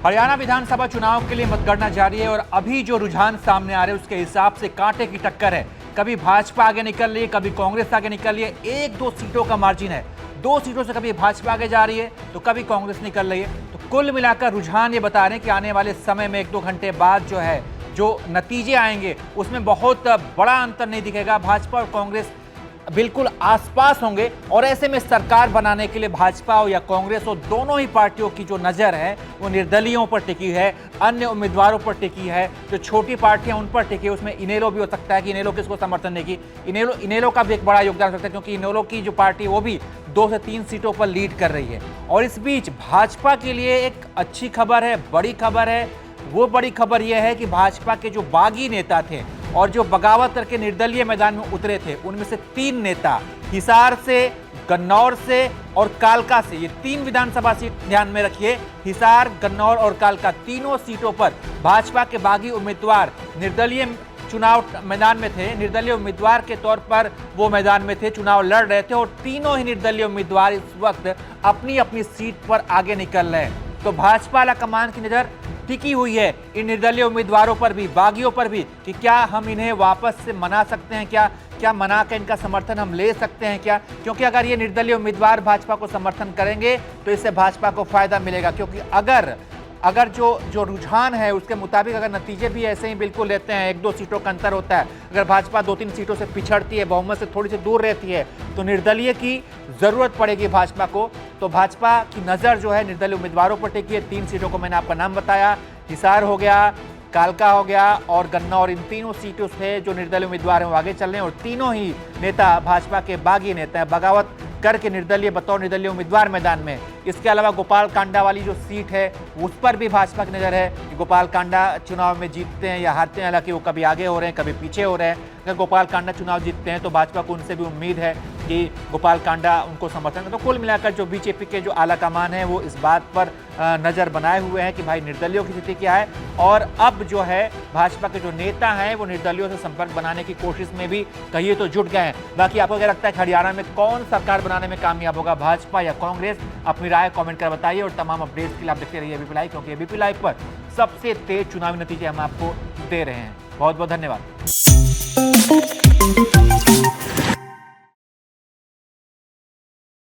हरियाणा विधानसभा चुनाव के लिए मतगणना जारी है और अभी जो रुझान सामने आ रहे हैं उसके हिसाब से कांटे की टक्कर है। कभी भाजपा आगे निकल रही है, कभी कांग्रेस आगे निकल रही है। 1-2 सीटों का मार्जिन है। 2 सीटों से कभी भाजपा आगे जा रही है तो कभी कांग्रेस निकल रही है। तो कुल मिलाकर रुझान ये बता रहे हैं कि आने वाले समय में 1-2 घंटे बाद जो नतीजे आएंगे उसमें बहुत बड़ा अंतर नहीं दिखेगा। भाजपा और कांग्रेस बिल्कुल आसपास होंगे और ऐसे में सरकार बनाने के लिए भाजपा हो या कांग्रेस हो, दोनों ही पार्टियों की जो नज़र है वो निर्दलीयों पर टिकी है, अन्य उम्मीदवारों पर टिकी है। जो छोटी पार्टियां उन पर टिकी है, उसमें इनेलो भी हो सकता है कि इनेलो किसको समर्थन देगी। इनेलो का भी एक बड़ा योगदान हो सकता है क्योंकि इनेलो की जो पार्टी है वो भी 2 से 3 सीटों पर लीड कर रही है। और इस बीच भाजपा के लिए एक अच्छी खबर है, बड़ी खबर है। वो बड़ी खबर यह है कि भाजपा के जो बागी नेता थे और जो बगावत करके निर्दलीय मैदान में उतरे थे, उनमें से 3 नेता हिसार से, गन्नौर से और कालका से, ये 3 विधानसभा सीट ध्यान में रखिए, हिसार, गन्नौर और कालका, तीनों सीटों पर भाजपा के बागी उम्मीदवार निर्दलीय चुनाव मैदान में थे। निर्दलीय उम्मीदवार के तौर पर वो मैदान में थे, चुनाव लड़ रहे थे और तीनों ही निर्दलीय उम्मीदवार इस वक्त अपनी अपनी सीट पर आगे निकल रहे हैं। तो भाजपा आलाकमान की नजर टिकी हुई है इन निर्दलीय उम्मीदवारों पर भी, बागियों पर भी, कि क्या हम इन्हें वापस से मना सकते हैं, क्या मना कर इनका समर्थन हम ले सकते हैं क्या। क्योंकि अगर ये निर्दलीय उम्मीदवार भाजपा को समर्थन करेंगे तो इससे भाजपा को फायदा मिलेगा। क्योंकि अगर जो रुझान है उसके मुताबिक अगर नतीजे भी ऐसे ही बिल्कुल लेते हैं, 1-2 सीटों का अंतर होता है, अगर भाजपा 2-3 सीटों से पिछड़ती है, बहुमत से थोड़ी सी दूर रहती है, तो निर्दलीय की जरूरत पड़ेगी भाजपा को। तो भाजपा की नज़र जो है निर्दलीय उम्मीदवारों पर टिकी है। 3 सीटों को मैंने आपका नाम बताया, हिसार हो गया, कालका हो गया और गन्नौर। इन तीनों सीटों से जो निर्दलीय उम्मीदवार हैं वो आगे चल रहे हैं और तीनों ही नेता भाजपा के बागी नेता हैं, बगावत करके निर्दलीय बतौर निर्दलीय उम्मीदवार मैदान में। इसके अलावा गोपाल कांडा वाली जो सीट है उस पर भी भाजपा की नज़र है कि गोपाल कांडा चुनाव में जीतते हैं या हारते हैं। हालांकि वो कभी आगे हो रहे हैं, कभी पीछे हो रहे हैं। अगर गोपाल कांडा चुनाव जीतते हैं तो भाजपा को उनसे भी उम्मीद है कि गोपाल कांडा उनको समर्थन करें। तो कुल मिलाकर जो बीजेपी के जो आलाकमान है वो इस बात पर नज़र बनाए हुए हैं कि भाई निर्दलीयों की स्थिति क्या है। और अब जो है भाजपा के जो नेता हैं वो निर्दलीयों से संपर्क बनाने की कोशिश में भी कहिए तो जुट गए हैं। बाकी आपको क्या लगता है कि हरियाणा में कौन सरकार बनाने में कामयाब होगा, भाजपा या कांग्रेस? अपनी राय कमेंट कर बताइए और तमाम अपडेट्स के लिए आप देखते रहिए एबीपी लाइव, क्योंकि एबीपी लाइव पर सबसे तेज चुनावी नतीजे हम आपको दे रहे हैं। बहुत बहुत धन्यवाद।